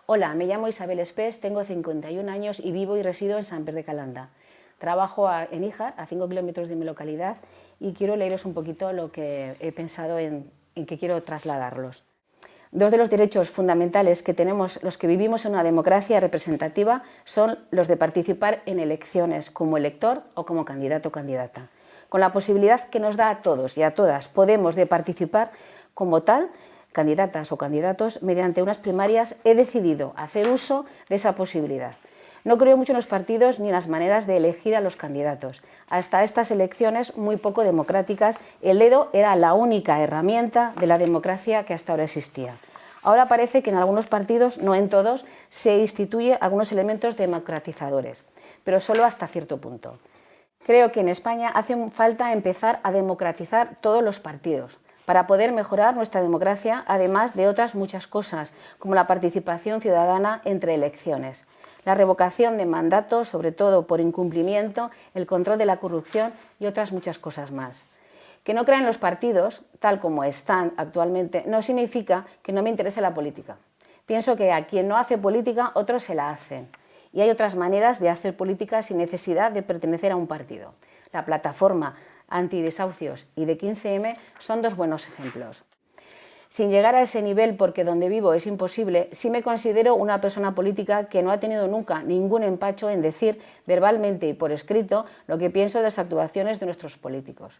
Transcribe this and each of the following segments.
Hola, me llamo Isabel Espés, tengo 51 años y vivo y resido en Sant Pere de Calanda. Trabajo en Híjar, a 5 kilómetros de mi localidad, y quiero leeros un poquito lo que he pensado en que quiero trasladarlos. Dos de los derechos fundamentales que tenemos los que vivimos en una democracia representativa son los de participar en elecciones como elector o como candidato o candidata. Con la posibilidad que nos da a todos y a todas podemos de participar como tal, candidatas o candidatos, mediante unas primarias, he decidido hacer uso de esa posibilidad. No creo mucho en los partidos ni en las maneras de elegir a los candidatos. Hasta estas elecciones muy poco democráticas, el dedo era la única herramienta de la democracia que hasta ahora existía. Ahora parece que en algunos partidos, no en todos, se instituyen algunos elementos democratizadores, pero solo hasta cierto punto. Creo que en España hace falta empezar a democratizar todos los partidos, para poder mejorar nuestra democracia, además de otras muchas cosas, como la participación ciudadana entre elecciones, la revocación de mandatos, sobre todo por incumplimiento, el control de la corrupción y otras muchas cosas más. Que no crea en los partidos, tal como están actualmente, no significa que no me interese la política. Pienso que a quien no hace política, otros se la hacen. Y hay otras maneras de hacer política sin necesidad de pertenecer a un partido. La plataforma antidesahucios y de 15M son dos buenos ejemplos. Sin llegar a ese nivel, porque donde vivo es imposible, sí me considero una persona política que no ha tenido nunca ningún empacho en decir verbalmente y por escrito lo que pienso de las actuaciones de nuestros políticos.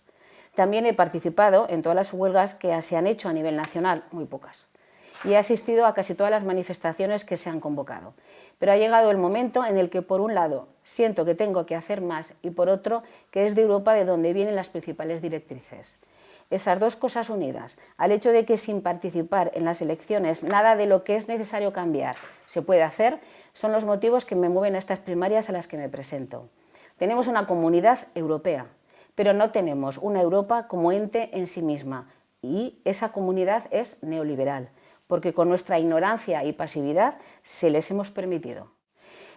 También he participado en todas las huelgas que se han hecho a nivel nacional, muy pocas, y he asistido a casi todas las manifestaciones que se han convocado. Pero ha llegado el momento en el que, por un lado, siento que tengo que hacer más y, por otro, que es de Europa de donde vienen las principales directrices. Esas dos cosas unidas, al hecho de que sin participar en las elecciones nada de lo que es necesario cambiar se puede hacer, son los motivos que me mueven a estas primarias a las que me presento. Tenemos una comunidad europea, pero no tenemos una Europa como ente en sí misma, y esa comunidad es neoliberal, porque con nuestra ignorancia y pasividad se les hemos permitido.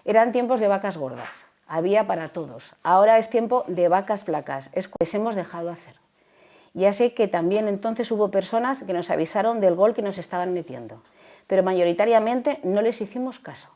Eran tiempos de vacas gordas, había para todos. Ahora es tiempo de vacas flacas, es que les hemos dejado hacer. Ya sé que también entonces hubo personas que nos avisaron del gol que nos estaban metiendo, pero mayoritariamente no les hicimos caso.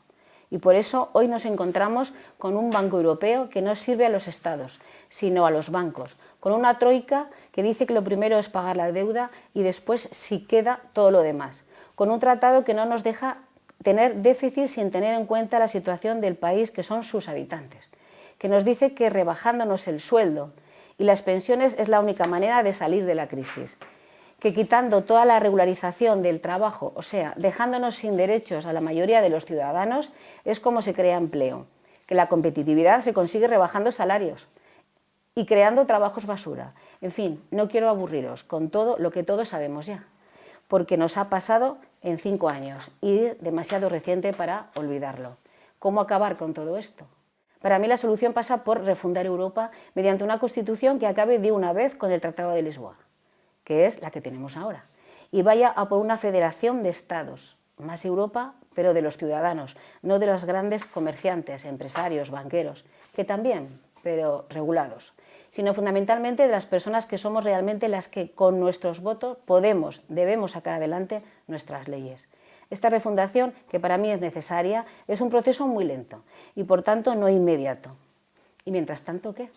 Y por eso hoy nos encontramos con un Banco Europeo que no sirve a los estados, sino a los bancos, con una troika que dice que lo primero es pagar la deuda y después si queda todo lo demás, con un tratado que no nos deja tener déficit sin tener en cuenta la situación del país que son sus habitantes, que nos dice que rebajándonos el sueldo y las pensiones es la única manera de salir de la crisis, que quitando toda la regularización del trabajo, o sea, dejándonos sin derechos a la mayoría de los ciudadanos, es como se crea empleo, que la competitividad se consigue rebajando salarios y creando trabajos basura. En fin, no quiero aburriros con todo lo que todos sabemos ya, porque nos ha pasado en 5 años y es demasiado reciente para olvidarlo. ¿Cómo acabar con todo esto? Para mí la solución pasa por refundar Europa mediante una Constitución que acabe de una vez con el Tratado de Lisboa, que es la que tenemos ahora, y vaya a por una federación de estados, más Europa, pero de los ciudadanos, no de los grandes comerciantes, empresarios, banqueros, que también, pero regulados, sino fundamentalmente de las personas que somos realmente las que con nuestros votos debemos sacar adelante nuestras leyes. Esta refundación, que para mí es necesaria, es un proceso muy lento y por tanto no inmediato. ¿Y mientras tanto qué?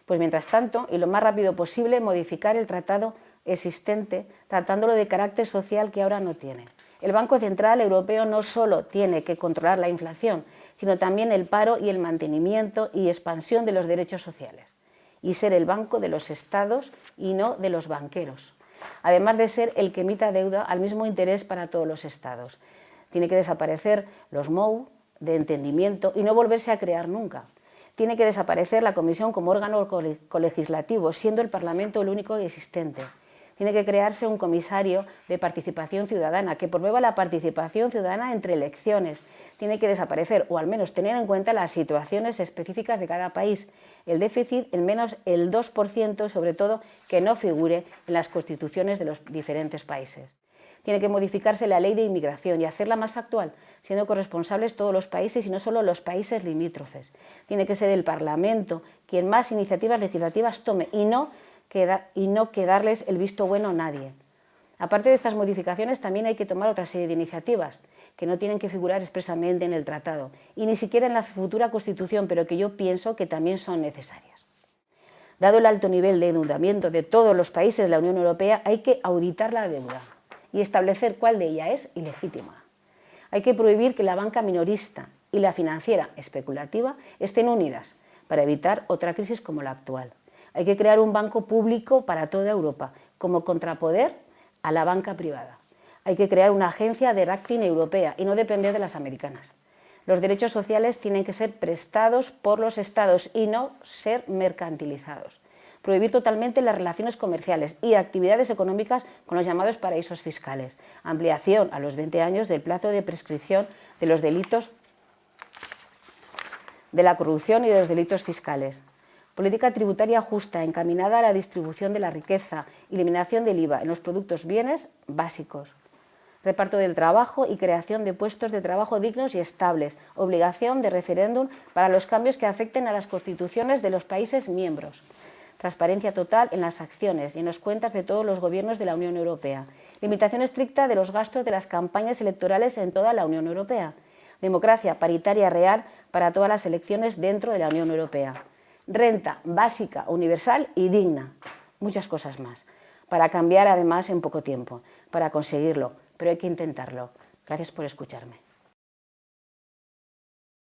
Pues mientras tanto, y lo más rápido posible, modificar el tratado existente, tratándolo de carácter social que ahora no tiene. El Banco Central Europeo no solo tiene que controlar la inflación, sino también el paro y el mantenimiento y expansión de los derechos sociales, y ser el banco de los estados y no de los banqueros, además de ser el que emita deuda al mismo interés para todos los estados. Tiene que desaparecer los MOU de entendimiento y no volverse a crear nunca. Tiene que desaparecer la Comisión como órgano colegislativo, siendo el Parlamento el único existente. Tiene que crearse un comisario de participación ciudadana que promueva la participación ciudadana entre elecciones. Tiene que desaparecer, o al menos tener en cuenta las situaciones específicas de cada país. El déficit, en menos el 2%, sobre todo, que no figure en las constituciones de los diferentes países. Tiene que modificarse la ley de inmigración y hacerla más actual, siendo corresponsables todos los países y no solo los países limítrofes. Tiene que ser el Parlamento quien más iniciativas legislativas tome y no que darles el visto bueno a nadie. Aparte de estas modificaciones, también hay que tomar otra serie de iniciativas que no tienen que figurar expresamente en el tratado y ni siquiera en la futura Constitución, pero que yo pienso que también son necesarias. Dado el alto nivel de endeudamiento de todos los países de la Unión Europea, hay que auditar la deuda y establecer cuál de ella es ilegítima. Hay que prohibir que la banca minorista y la financiera especulativa estén unidas para evitar otra crisis como la actual. Hay que crear un banco público para toda Europa, como contrapoder a la banca privada. Hay que crear una agencia de rating europea y no depender de las americanas. Los derechos sociales tienen que ser prestados por los Estados y no ser mercantilizados. Prohibir totalmente las relaciones comerciales y actividades económicas con los llamados paraísos fiscales. Ampliación a los 20 años del plazo de prescripción de los delitos de la corrupción y de los delitos fiscales. Política tributaria justa, encaminada a la distribución de la riqueza, eliminación del IVA en los productos bienes básicos. Reparto del trabajo y creación de puestos de trabajo dignos y estables. Obligación de referéndum para los cambios que afecten a las constituciones de los países miembros. Transparencia total en las acciones y en las cuentas de todos los gobiernos de la Unión Europea. Limitación estricta de los gastos de las campañas electorales en toda la Unión Europea. Democracia paritaria real para todas las elecciones dentro de la Unión Europea. Renta básica, universal y digna. Muchas cosas más. Para cambiar además en poco tiempo. Para conseguirlo. Pero hay que intentarlo. Gracias por escucharme.